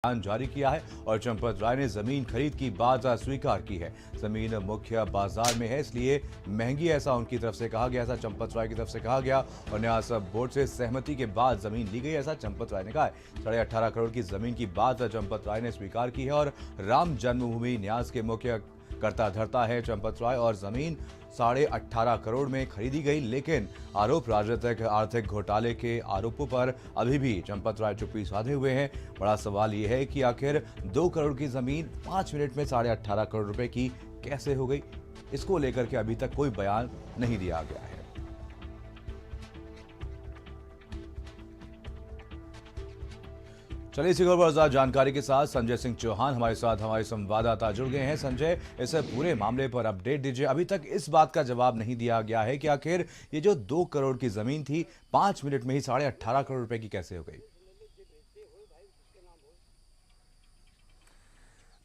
बयान जारी किया है और चंपत राय ने जमीन खरीद की बात स्वीकार की है। जमीन मुख्य बाजार में है इसलिए महंगी, ऐसा उनकी तरफ से कहा गया, ऐसा चंपत राय की तरफ से कहा गया। और न्यास बोर्ड से सहमति के बाद जमीन ली गई, ऐसा चंपत राय ने कहा है। 18.5 करोड़ की जमीन की बात चंपत राय ने स्वीकार की है और राम जन्मभूमि न्यास के मुख्य करता धरता है चंपत राय और जमीन 18.5 करोड़ में खरीदी गई। लेकिन आरोप राजनीतिक आर्थिक घोटाले के आरोपों पर अभी भी चंपत राय चुप्पी साधे हुए हैं। बड़ा सवाल यह है कि आखिर 2 करोड़ की जमीन 5 मिनट में 18.5 करोड़ रुपए की कैसे हो गई, इसको लेकर के अभी तक कोई बयान नहीं दिया गया है। चलिए इसी खबर पर ज्यादा जानकारी के साथ संजय सिंह चौहान हमारे साथ हमारे संवाददाता जुड़ गए हैं। संजय, इस पूरे मामले पर अपडेट दीजिए। अभी तक इस बात का जवाब नहीं दिया गया है कि आखिर ये जो 2 करोड़ की जमीन थी 5 मिनट में ही 18.5 करोड़ रुपए की कैसे हो गई।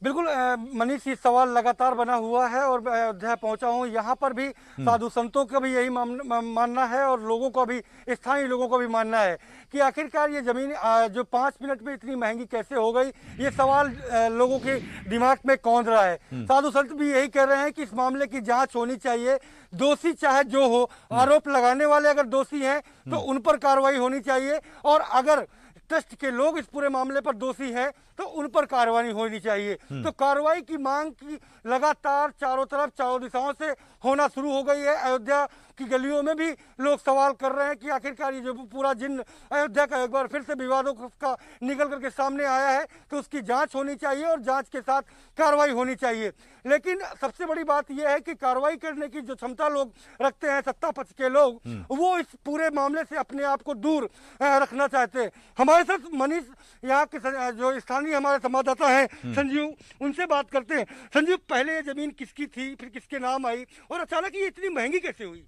बिल्कुल मनीष, ये सवाल लगातार बना हुआ है और मैं अयोध्या पहुंचा हूं। यहाँ पर भी साधु संतों का भी यही मानना है और लोगों को भी, स्थानीय लोगों को भी मानना है कि आखिरकार ये जमीन जो 5 मिनट में इतनी महंगी कैसे हो गई, ये सवाल लोगों के दिमाग में कौंध रहा है। साधु संत भी यही कह रहे हैं कि इस मामले की जांच होनी चाहिए। दोषी चाहे जो हो, आरोप लगाने वाले अगर दोषी हैं तो उन पर कार्रवाई होनी चाहिए और अगर ट्रस्ट के लोग इस पूरे मामले पर दोषी हैं तो उन पर कार्रवाई होनी चाहिए। तो कार्रवाई की मांग की लगातार चारों तरफ, चारों दिशाओं से होना शुरू हो गई है। अयोध्या की गलियों में भी लोग सवाल कर रहे हैं कि आखिरकार ये जो पूरा जिन अयोध्या का एक बार फिर से विवादों का निकल करके सामने आया है तो उसकी जांच होनी चाहिए और जांच के साथ कार्रवाई होनी चाहिए। लेकिन सबसे बड़ी बात यह है कि कार्रवाई करने की जो क्षमता लोग रखते हैं, सत्ता पक्ष के लोग, वो इस पूरे मामले से अपने आप को दूर रखना चाहते हैं। हमारे साथ मनीष, यहाँ के जो स्थानीय हमारे संवाददाता हैं संजीव, उनसे बात करते हैं। संजीव, पहले ये जमीन किसकी थी, फिर किसके नाम आई और अचानक ये इतनी महंगी कैसे हुई?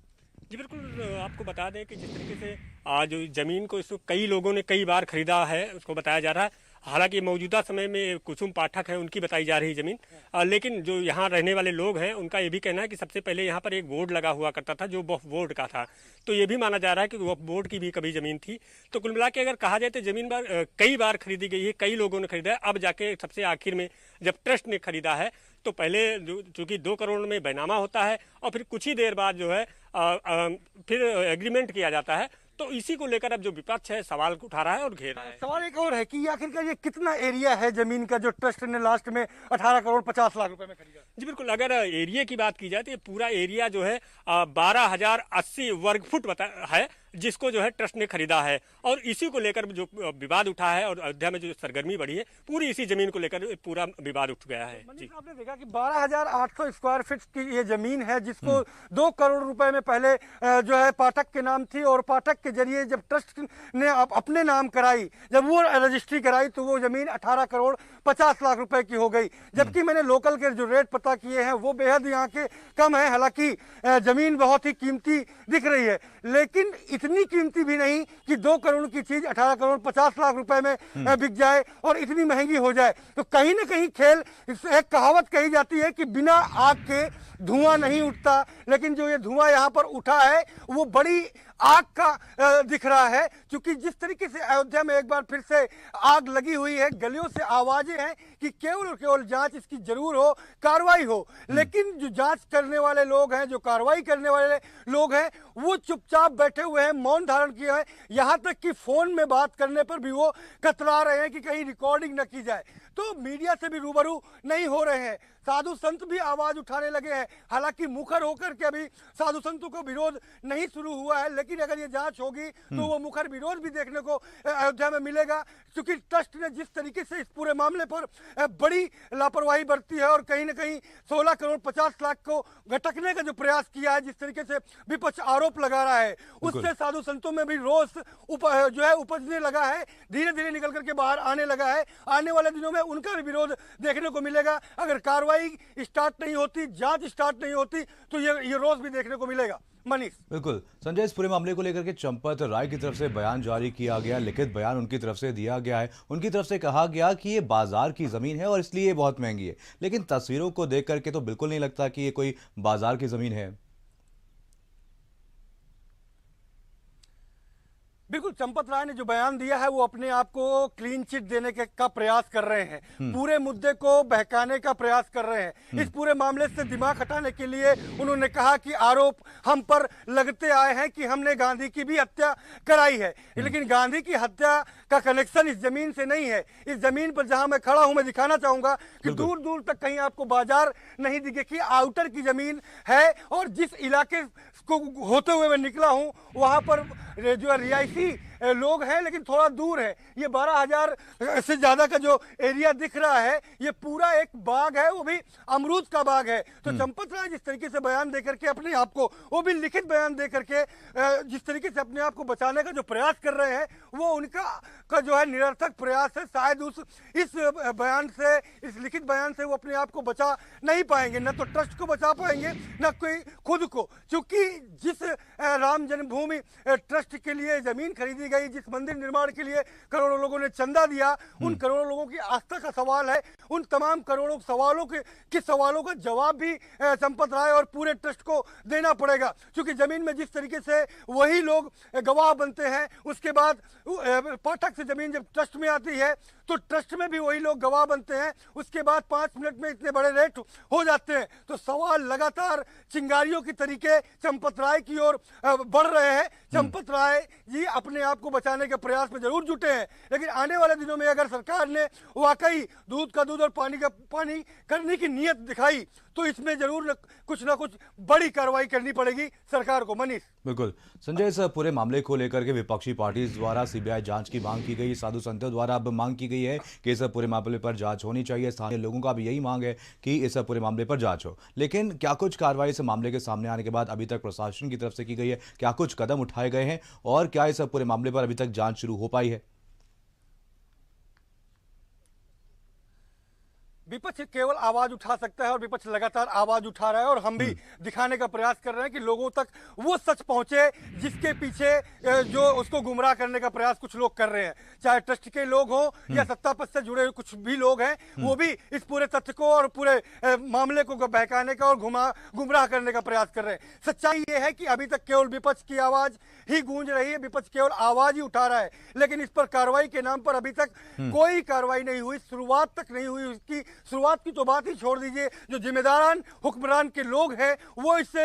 जी बिल्कुल, आपको बता दें कि जिस तरीके से आज ज़मीन को इसको कई लोगों ने कई बार खरीदा है, उसको बताया जा रहा है। हालांकि मौजूदा समय में कुसुम पाठक है, उनकी बताई जा रही ज़मीन, लेकिन जो यहाँ रहने वाले लोग हैं उनका ये भी कहना है कि सबसे पहले यहाँ पर एक बोर्ड लगा हुआ करता था जो वक्फ बोर्ड का था। तो ये भी माना जा रहा है कि वक्फ बोर्ड की भी कभी ज़मीन थी। तो कुल मिला के अगर कहा जाए तो ज़मीन कई बार खरीदी गई है, कई लोगों ने खरीदा है। अब जाके सबसे आखिर में जब ट्रस्ट ने खरीदा है तो पहले चूंकि 2 करोड़ में बैनामा होता है और फिर कुछ ही देर बाद जो है फिर एग्रीमेंट किया जाता है। तो इसी को लेकर अब जो विपक्ष है सवाल उठा रहा है और घेर रहा है। सवाल एक और है कि आखिरकार ये कितना एरिया है जमीन का जो ट्रस्ट ने लास्ट में 18 करोड़ 50 लाख रुपए में खरीदा? जी बिल्कुल, अगर एरिया की बात की जाए तो ये पूरा एरिया जो है 12,080 वर्ग फुट है, जिसको जो है ट्रस्ट ने खरीदा है। और इसी को लेकर जो विवाद उठा है और अयोध्या में जो सरगर्मी बढ़ी है, पूरी इसी जमीन को लेकर पूरा विवाद उठ गया है। जी, आपने देखा कि 12,800 स्क्वायर फीट की ये जमीन है जिसको 2 करोड़ रुपए में पहले जो है पाठक के नाम थी और पाठक के जरिए जब ट्रस्ट ने अपने नाम कराई, जब वो रजिस्ट्री कराई तो वो जमीन 18 करोड़ 50 लाख रुपए की हो गई। जबकि मैंने लोकल के जो रेट पता किए हैं वो बेहद यहाँ के कम है। हालांकि जमीन बहुत ही कीमती दिख रही है, लेकिन इतनी कीमती भी नहीं कि 2 करोड़ की चीज 18 करोड़ 50 लाख रुपए में बिक जाए और इतनी महंगी हो जाए। तो कहीं ना कहीं खेल, एक कहावत कही जाती है कि बिना आग के धुआं नहीं उठता, लेकिन जो ये धुआं यहाँ पर उठा है वो बड़ी आग का दिख रहा है। क्योंकि जिस तरीके से अयोध्या में एक बार फिर से आग लगी हुई है, गलियों से आवाजें हैं कि केवल और केवल जांच इसकी जरूर हो, कार्रवाई हो। लेकिन जो जांच करने वाले लोग हैं, जो कार्रवाई करने वाले लोग हैं, वो चुपचाप बैठे हुए हैं, मौन धारण किए हैं। यहाँ तक कि फोन में बात करने पर भी वो कतरा रहे हैं कि कहीं रिकॉर्डिंग न की जाए। तो मीडिया से भी रूबरू नहीं हो रहे हैं। साधु संत भी आवाज उठाने लगे हैं। हालांकि मुखर होकर के अभी साधु संतों को विरोध नहीं शुरू हुआ है, लेकिन अगर ये जांच होगी तो वो मुखर विरोध भी देखने को अयोध्या में मिलेगा। क्योंकि ट्रस्ट ने जिस तरीके से इस पूरे मामले पर बड़ी लापरवाही बरती है और कहीं ना कहीं 16 करोड़ 50 लाख को घटकने का जो प्रयास किया है, जिस तरीके से विपक्ष आरोप लगा रहा है, उससे साधु संतों में भी रोष जो है उपजने लगा है, धीरे धीरे निकल करके बाहर आने लगा है। आने वाले दिनों में उनका भी विरोध देखने को मिलेगा। अगर कार्रवाई स्टार्ट नहीं होती, जांच स्टार्ट नहीं होती, तो ये रोज भी देखने को मिलेगा। मनीष, बिल्कुल संजय, इस पूरे मामले को लेकर के चंपत राय की तरफ से बयान जारी किया गया, लिखित बयान उनकी तरफ से दिया गया है। उनकी तरफ से कहा गया कि ये बाजार की जमीन है और इसलिए बहुत महंगी है, लेकिन तस्वीरों को देख करके तो बिल्कुल नहीं लगता कि ये कोई बाजार की जमीन है। बिल्कुल, चंपत राय ने जो बयान दिया है वो अपने आप को क्लीन चिट देने का प्रयास कर रहे हैं, पूरे मुद्दे को बहकाने का प्रयास कर रहे हैं। इस पूरे मामले से दिमाग हटाने के लिए उन्होंने कहा कि आरोप हम पर लगते आए हैं कि हमने गांधी की भी हत्या कराई है, लेकिन गांधी की हत्या का कनेक्शन इस जमीन से नहीं है। इस जमीन पर जहां मैं खड़ा हूं, मैं दिखाना चाहूंगा कि दूर दूर तक कहीं आपको बाजार नहीं दिखेगी, आउटर की जमीन है। और जिस इलाके को होते हुए मैं निकला हूं वहां पर जो रिहायशी लोग हैं, लेकिन थोड़ा दूर है। ये 12,000 से ज्यादा का जो एरिया दिख रहा है, ये पूरा एक बाग है, वो भी अमरूद का बाग है। तो चंपत राय जिस तरीके से बयान देकर के अपने आप को, वो भी लिखित बयान देकर के जिस तरीके से अपने आप को बचाने का जो प्रयास कर रहे हैं, वो उनका जो है निरर्थक प्रयास है। शायद इस बयान से, इस लिखित बयान से वो अपने आप को बचा नहीं पाएंगे, न तो ट्रस्ट को बचा पाएंगे, न कोई खुद को। क्योंकि जिस राम जन्मभूमि ट्रस्ट के लिए जमीन खरीदी गई, जिस मंदिर निर्माण के लिए करोड़ों लोगों ने चंदा दिया, उन करोड़ों लोगों की आस्था का सवाल है। उन तमाम करोड़ों सवालों के सवालों का जवाब भी चंपत राय और पूरे ट्रस्ट को देना पड़ेगा। क्योंकि जमीन में जिस तरीके से वही लोग गवाह बनते हैं, उसके बाद पाठक से जमीन जब ट्रस्ट में आती है तो ट्रस्ट में भी वही लोग गवाह बनते हैं। उसके बाद 5 मिनट में इतने बड़े रेट हो जाते हैं। तो सवाल लगातार चिंगारियों की तरीके चंपत राय की ओर बढ़ रहे हैं। चंपत राय जी अपने आप को बचाने के प्रयास में जरूर जुटे हैं, लेकिन आने वाले दिनों में अगर सरकार ने वाकई दूध का दूध और पानी का पानी करने की नीयत दिखाई तो इसमें जरूर कुछ ना कुछ बड़ी कार्रवाई करनी पड़ेगी सरकार को। मनीष। बिल्कुल संजय, इस पूरे मामले को लेकर के विपक्षी पार्टी द्वारा सीबीआई जांच की मांग की गई, साधु संतों द्वारा अब मांग की गई है कि इस पूरे मामले पर जांच होनी चाहिए। स्थानीय लोगों का भी यही मांग है कि इस पूरे मामले पर जांच हो। लेकिन क्या कुछ कार्रवाई इस मामले के सामने आने के बाद अभी तक प्रशासन की तरफ से की गई है? क्या कुछ कदम उठाए गए हैं और क्या इस पूरे मामले पर अभी तक जांच शुरू हो पाई है? विपक्ष केवल आवाज उठा सकता है और विपक्ष लगातार आवाज उठा रहा है, और हम भी दिखाने का प्रयास कर रहे हैं कि लोगों तक वो सच पहुंचे जिसके पीछे जो उसको गुमराह करने का प्रयास कुछ लोग कर रहे हैं। चाहे ट्रस्ट के लोग हों या सत्ता पक्ष से जुड़े हुए कुछ भी लोग हैं, वो भी इस पूरे तथ्य को और पूरे मामले को बहकाने का और गुमराह करने का प्रयास कर रहे हैं। सच्चाई ये है कि अभी तक केवल विपक्ष की आवाज ही गूंज रही है, विपक्ष केवल आवाज ही उठा रहा है, लेकिन इस पर कार्रवाई के नाम पर अभी तक कोई कार्रवाई नहीं हुई, शुरुआत तक नहीं हुई। उसकी शुरुआत की तो बात ही छोड़ दीजिए। जो जिम्मेदारान हुक्मरान के लोग हैं वो इस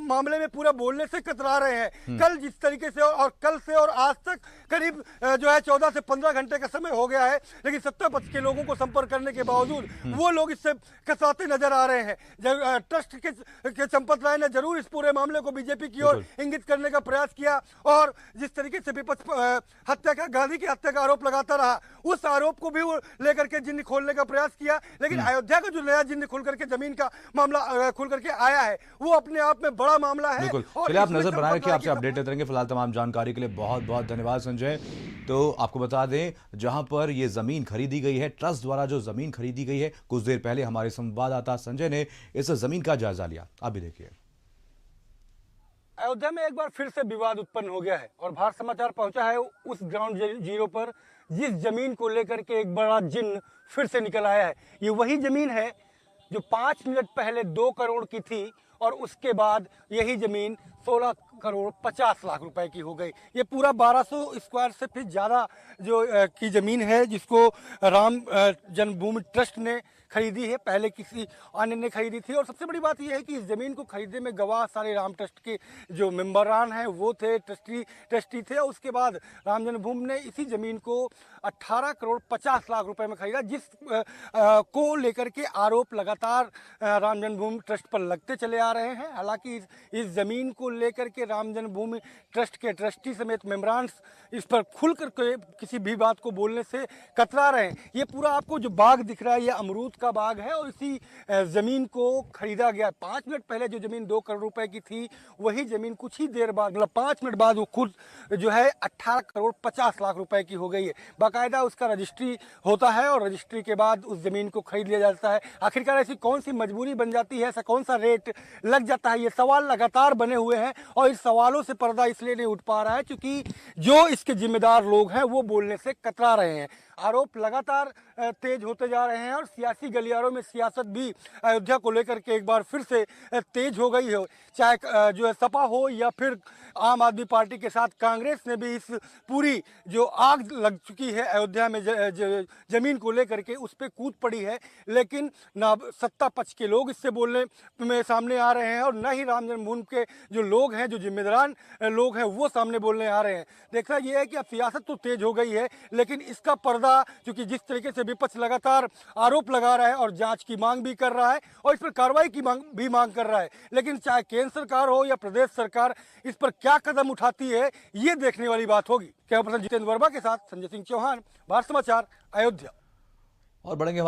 मामले में पूरा बोलने से कतरा रहे हैं। कल जिस तरीके से और कल से और आज तक करीब जो है 14 से 15 घंटे का समय हो गया है, लेकिन सत्ता पक्ष के लोगों को संपर्क करने के बावजूद वो लोग इससे कतराते नजर आ रहे हैं। ट्रस्ट के चंपत राय ने जरूर इस पूरे मामले को बीजेपी की ओर इंगित करने का प्रयास किया, और जिस तरीके से विपक्ष हत्या का, गांधी की हत्या का आरोप लगाता रहा, उस आरोप को भी वो लेकर के जिन्न खोलने का प्रयास किया। लेकिन अयोध्या का जो नया जिन्न खुल करके जमीन का मामला खुल करके आया है, वो अपने आप में बड़ा मामला है। चलिए आप नजर बनाए रखिए, आपसे अपडेट देते रहेंगे। फिलहाल तमाम जानकारी के लिए बहुत बहुत धन्यवाद संजय। तो आपको बता दें, जहां पर ये जमीन खरीदी गई है, ट्रस्ट द्वारा जो जमीन खरीदी गई है, कुछ देर पहले हमारे संवाददाता संजय ने इस जमीन का जायजा लिया। आप भी देखिए। अयोध्या में एक बार फिर से विवाद उत्पन्न हो गया है और भारत समाचार पहुंचा है उस ग्राउंड जीरो पर जिस जमीन को लेकर के एक बड़ा जिन्न फिर से निकल आया है। ये वही जमीन है जो 5 मिनट पहले 2 करोड़ की थी और उसके बाद यही जमीन 16 करोड़ 50 लाख रुपए की हो गई। ये पूरा 1200 स्क्वायर से फिर ज़्यादा जो की ज़मीन है, जिसको राम जन्मभूमि ट्रस्ट ने खरीदी है, पहले किसी अन्य ने खरीदी थी। और सबसे बड़ी बात यह है कि इस ज़मीन को खरीदने में गवाह सारे राम ट्रस्ट के जो मेंबरान हैं वो थे, ट्रस्टी थे। और उसके बाद राम जन्मभूमि ने इसी ज़मीन को 18 करोड़ 50 लाख रुपए में खरीदा, जिस को लेकर के आरोप लगातार राम जन्मभूमि ट्रस्ट पर लगते चले आ रहे हैं। हालांकि इस ज़मीन को लेकर के राम जन्मभूमि ट्रस्ट के ट्रस्टी समेत मेंबरान इस पर खुल कर के किसी भी बात को बोलने से कतरा रहे हैं। ये पूरा आपको जो बाग दिख रहा है, ये अमरूद का बाग है और इसी ज़मीन को खरीदा गया। 5 मिनट पहले जो ज़मीन 2 करोड़ रुपए की थी, वही ज़मीन कुछ ही देर बाद, मतलब 5 मिनट बाद वो खुद जो है 18 करोड़ 50 लाख रुपए की हो गई है। बाकायदा उसका रजिस्ट्री होता है और रजिस्ट्री के बाद उस ज़मीन को खरीद लिया जाता है। आखिरकार ऐसी कौन सी मजबूरी बन जाती है, ऐसा कौन सा रेट लग जाता है, ये सवाल लगातार बने हुए हैं। और इस सवालों से पर्दा इसलिए नहीं उठ पा रहा है क्योंकि जो इसके जिम्मेदार लोग हैं वो बोलने से कतरा रहे हैं। आरोप लगातार तेज होते जा रहे हैं और सियासी गलियारों में सियासत भी अयोध्या को लेकर के एक बार फिर से तेज हो गई है। चाहे जो है सपा हो या फिर आम आदमी पार्टी के साथ कांग्रेस ने भी इस पूरी जो आग लग चुकी है अयोध्या में जमीन को लेकर के उस पर कूद पड़ी है, लेकिन ना सत्ता पक्ष के लोग इससे बोलने में सामने आ रहे हैं और न ही राम जन्मभूमि के जो लोग हैं, जो जिम्मेदार लोग हैं, वो सामने बोलने आ रहे हैं। देखना यह है कि अब सियासत तो तेज हो गई है, लेकिन इसका पर्दा, क्योंकि जिस तरीके से विपक्ष लगातार आरोप लगा रहा है और जांच की मांग भी कर रहा है और इस पर कार्रवाई की मांग कर रहा है, लेकिन चाहे केंद्र सरकार हो या प्रदेश सरकार इस पर क्या कदम उठाती है, ये देखने वाली बात होगी। कैमरा पर्सन जितेंद्र वर्मा के साथ संजय सिंह चौहान, भारत समाचार, अयोध्या। और बढ़ेंगे